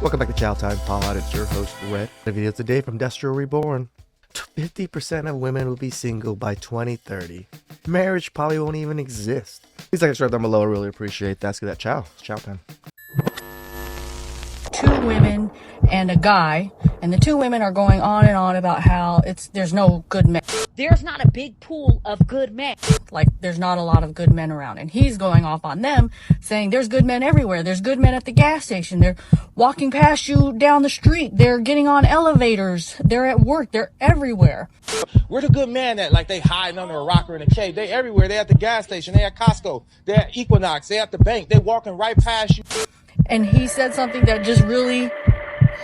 Welcome back to Chow Time Pod. It's your host, Red. The video today from Destro Reborn. 50% of women will be single by 2030. Marriage probably won't even exist. Please like and subscribe down below. I really appreciate that. Let's get that chow. It's chow time. Two women and a guy, and the two women are going on and on about how there's no good men. There's not a big pool of good men. Like, there's not a lot of good men around. And he's going off on them, saying there's good men everywhere. There's good men at the gas station. They're walking past you down the street. They're getting on elevators. They're at work. They're everywhere. Where the good man at? Like, they hiding under a rock or in a cave. They everywhere. They at the gas station. They at Costco. They at Equinox. They at the bank. They walking right past you. And he said something that just really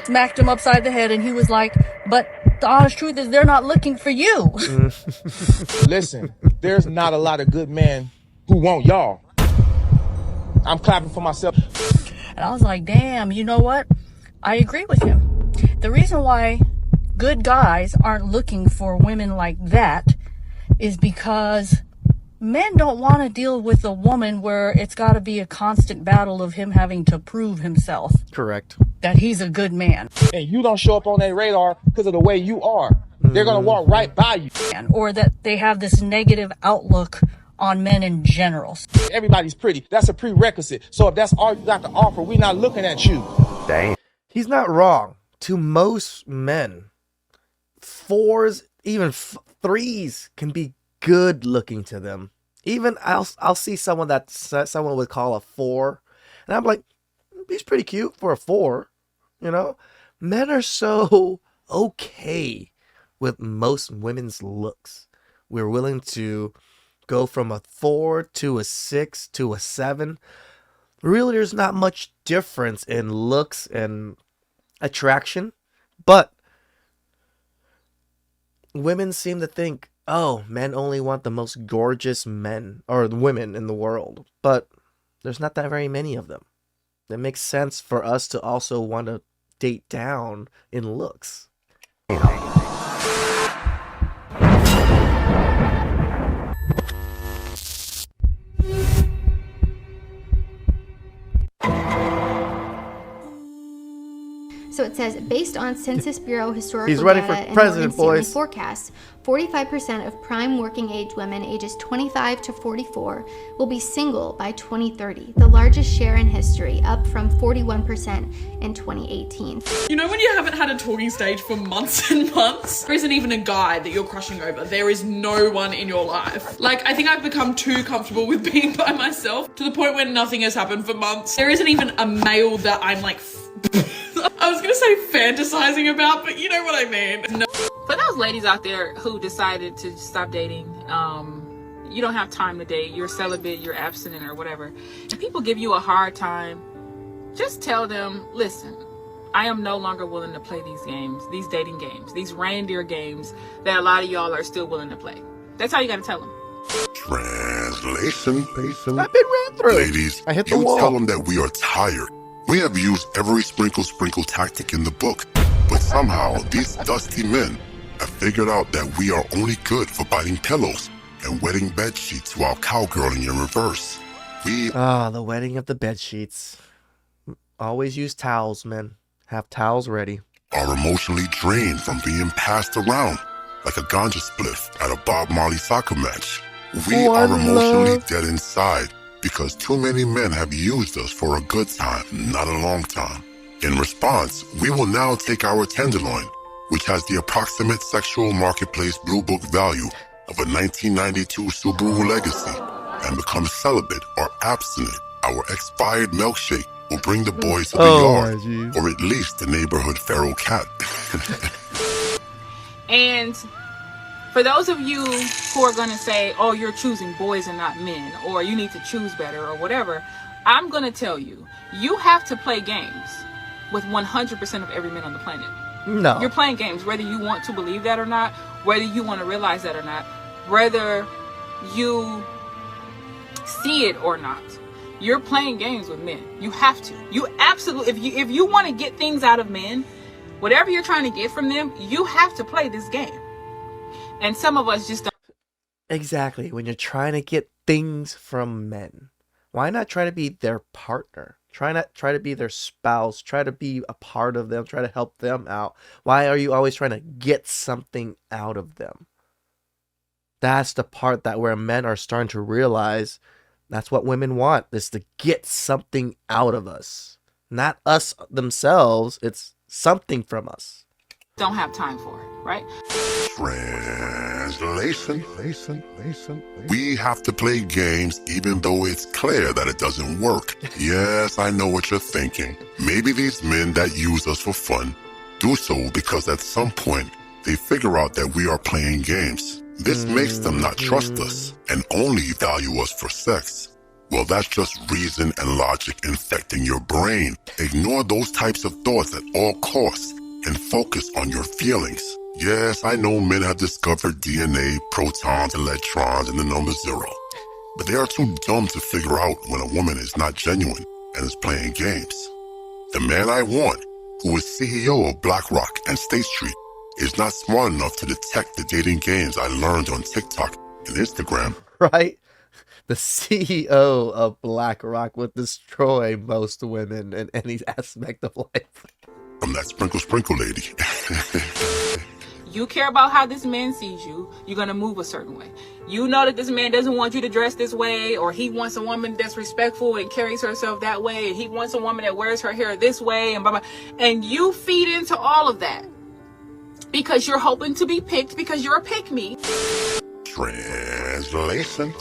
smacked him upside the head. And he was like, but the honest truth is they're not looking for you. Listen, there's not a lot of good men who want y'all. I'm clapping for myself. And I was like, damn, you know what? I agree with him. The reason why good guys aren't looking for women like that is because men don't want to deal with a woman where it's got to be a constant battle of him having to prove himself. Correct. That he's a good man. And you don't show up on their radar because of the way you are. They're going to walk right by you. Or that they have this negative outlook on men in general. Everybody's pretty. That's a prerequisite. So if that's all you got to offer, we're not looking at you. Dang. He's not wrong. To most men, fours, even threes can be good looking to them. Even I'll see someone that someone would call a 4, and I'm like, he's pretty cute for a 4, you know. Men are so okay with most women's looks. We're willing to go from a 4 to a 6 to a 7. Really, there's not much difference in looks and attraction, but women seem to think, oh, men only want the most gorgeous men or women in the world, but there's not that very many of them. It makes sense for us to also want to date down in looks. So it says, based on Census Bureau historical He's running data for and president, Morgan Stanley boys. forecasts, 45% of prime working age women ages 25 to 44 will be single by 2030, the largest share in history, up from 41% in 2018. You know when you haven't had a talking stage for months and months? There isn't even a guy that you're crushing over. There is no one in your life. Like, I think I've become too comfortable with being by myself to the point where nothing has happened for months. There isn't even a male that I'm like, I was gonna say fantasizing about, but you know what I mean. No. For those ladies out there who decided to stop dating, you don't have time to date, you're celibate, you're abstinent or whatever, and people give you a hard time, just tell them, listen, I am no longer willing to play these games, these dating games, these reindeer games that a lot of y'all are still willing to play. That's how you gotta tell them. Translation. I've been ran through. Ladies, I hit the you wall. tell them that we are tired. We have used every sprinkle tactic in the book, but somehow these dusty men have figured out that we are only good for biting pillows and wetting bed sheets while cowgirling in reverse. The wetting of the bed sheets. Always use towels, men. Have towels ready. Are emotionally drained from being passed around like a ganja spliff at a Bob Marley soccer match. We are emotionally dead inside because too many men have used us for a good time, not a long time. In response, we will now take our tenderloin, which has the approximate sexual marketplace blue book value of a 1992 Subaru Legacy, and become celibate or abstinent. Our expired milkshake will bring the boys to the yard, geez. or at least the neighborhood feral cat. And for those of you who are going to say, oh, you're choosing boys and not men, or you need to choose better or whatever, I'm going to tell you, you have to play games with 100% of every man on the planet. No. You're playing games, whether you want to believe that or not, whether you want to realize that or not, whether you see it or not. You're playing games with men. You have to. You absolutely, if you want to get things out of men, whatever you're trying to get from them, you have to play this game. And some of us just don't. Exactly. When you're trying to get things from men, why not try to be their partner? Try to be their spouse. Try to be a part of them. Try to help them out. Why are you always trying to get something out of them? That's the part that where men are starting to realize that's what women want, is to get something out of us. Not us themselves. It's something from us. Don't have time for it, right? Translation. We have to play games even though it's clear that it doesn't work. Yes, I know what you're thinking. Maybe these men that use us for fun do so because at some point they figure out that we are playing games. This makes them not trust us and only value us for sex. Well, that's just reason and logic infecting your brain. Ignore those types of thoughts at all costs and focus on your feelings. Yes, I know men have discovered DNA, protons, electrons, and the number 0. But they are too dumb to figure out when a woman is not genuine and is playing games. The man I want, who is CEO of BlackRock and State Street, is not smart enough to detect the dating games I learned on TikTok and Instagram. Right? The CEO of BlackRock would destroy most women in any aspect of life. From that sprinkle lady. You care about how this man sees you, you're going to move a certain way. You know that this man doesn't want you to dress this way, or he wants a woman that's respectful and carries herself that way, and he wants a woman that wears her hair this way, and blah, blah. And you feed into all of that because you're hoping to be picked because you're a pick-me. Translation.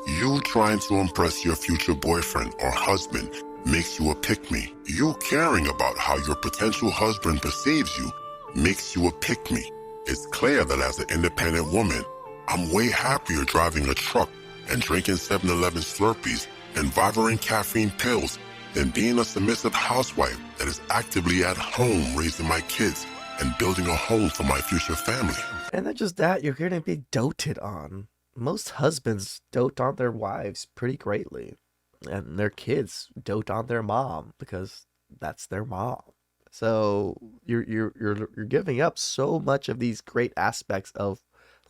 You trying to impress your future boyfriend or husband makes you a pick-me. You caring about how your potential husband perceives you makes you a pick-me. It's clear that as an independent woman, I'm way happier driving a truck and drinking 7-Eleven Slurpees and Vivarin caffeine pills than being a submissive housewife that is actively at home raising my kids and building a home for my future family. And not just that, you're going to be doted on. Most husbands dote on their wives pretty greatly. And their kids dote on their mom because that's their mom. So you're giving up so much of these great aspects of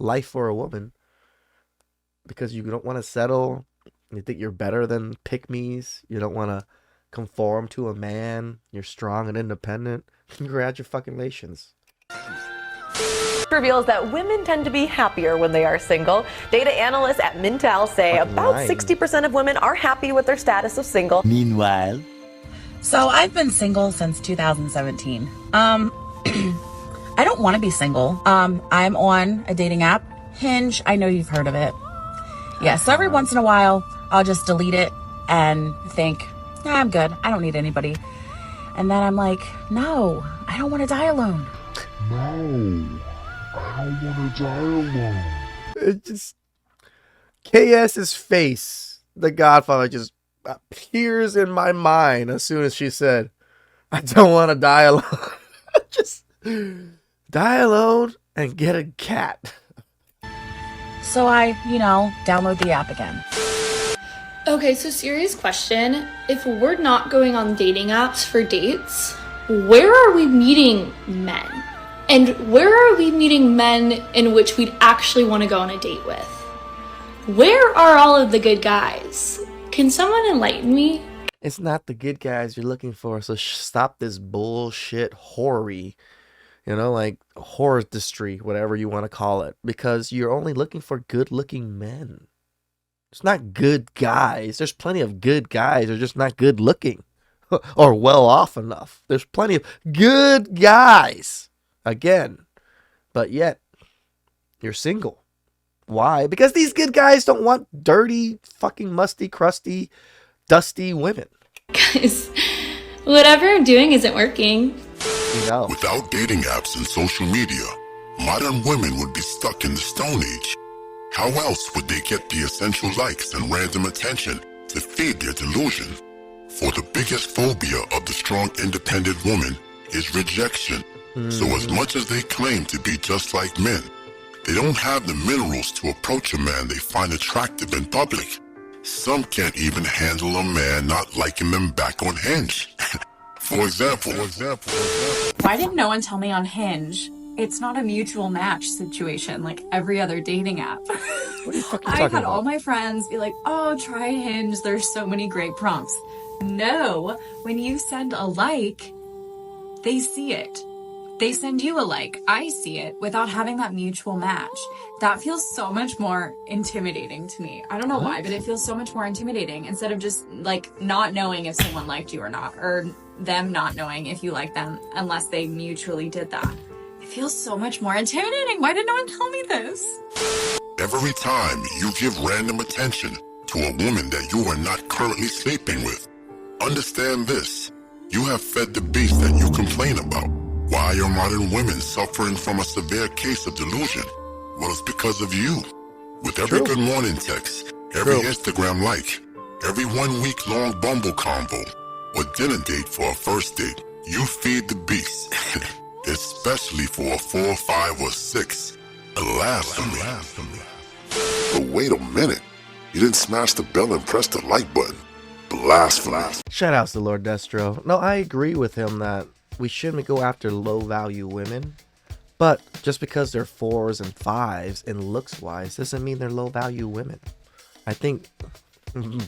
life for a woman because you don't want to settle. You think you're better than pick-me's. You don't want to conform to a man. You're strong and independent. Congratulations. Reveals that women tend to be happier when they are single. Data analysts at Mintel say about 60% of women are happy with their status of single. Meanwhile, so I've been single since 2017. I don't want to be single. I'm on a dating app, Hinge. I know you've heard of it. Yeah, so every once in a while, I'll just delete it and think, nah, I'm good. I don't need anybody. And then I'm like, no, I don't want to die alone. No, I don't want to die alone. It just... KS's face, the Godfather, just appears in my mind as soon as she said, I don't want to die alone. Just die alone and get a cat. So I, download the app again. Okay, so serious question. If we're not going on dating apps for dates, where are we meeting men? And where are we meeting men in which we'd actually want to go on a date with? Where are all of the good guys? Can someone enlighten me? It's not the good guys you're looking for, so stop this bullshit whorery. Like whoristry, whatever you want to call it. Because you're only looking for good-looking men. It's not good guys. There's plenty of good guys. They're just not good-looking. Or well-off enough. There's plenty of good guys. Again. But yet, you're single. Why? Because these good guys don't want dirty, fucking musty, crusty, dusty women. Guys, whatever I'm doing isn't working. Without dating apps and social media, modern women would be stuck in the Stone Age. How else would they get the essential likes and random attention to feed their delusion? For the biggest phobia of the strong, independent woman is rejection. So as much as they claim to be just like men, they don't have the minerals to approach a man they find attractive in public. Some can't even handle a man not liking them back on Hinge. For example. Why didn't no one tell me on Hinge? It's not a mutual match situation like every other dating app. What are you fucking talking I had about? all my friends be like, oh, try Hinge. There's so many great prompts. No, when you send a like, they see it. They send you a like. I see it without having that mutual match. That feels so much more intimidating to me. I don't know why, but it feels so much more intimidating instead of just like not knowing if someone liked you or not, or them not knowing if you like them unless they mutually did that. It feels so much more intimidating. Why did no one tell me this? Every time you give random attention to a woman that you are not currently sleeping with, understand this. You have fed the beast that you complain about. Why are modern women suffering from a severe case of delusion? Well, it's because of you. With every good morning text, every Instagram like, every 1 week long Bumble convo, or dinner date for a first date, you feed the beast. Especially for a 4, 5, or 6. Blasphemy. But wait a minute. You didn't smash the bell and press the like button. Blasphemy. Shout outs to Lord Destro. No, I agree with him that we shouldn't go after low value women. But just because they're 4s and 5s in looks wise doesn't mean they're low value women. I think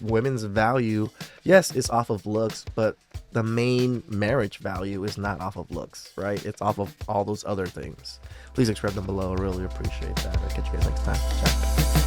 women's value, yes, is off of looks, but the main marriage value is not off of looks, right? It's off of all those other things. Please express them below. I really appreciate that. I'll catch you guys next time. Ciao.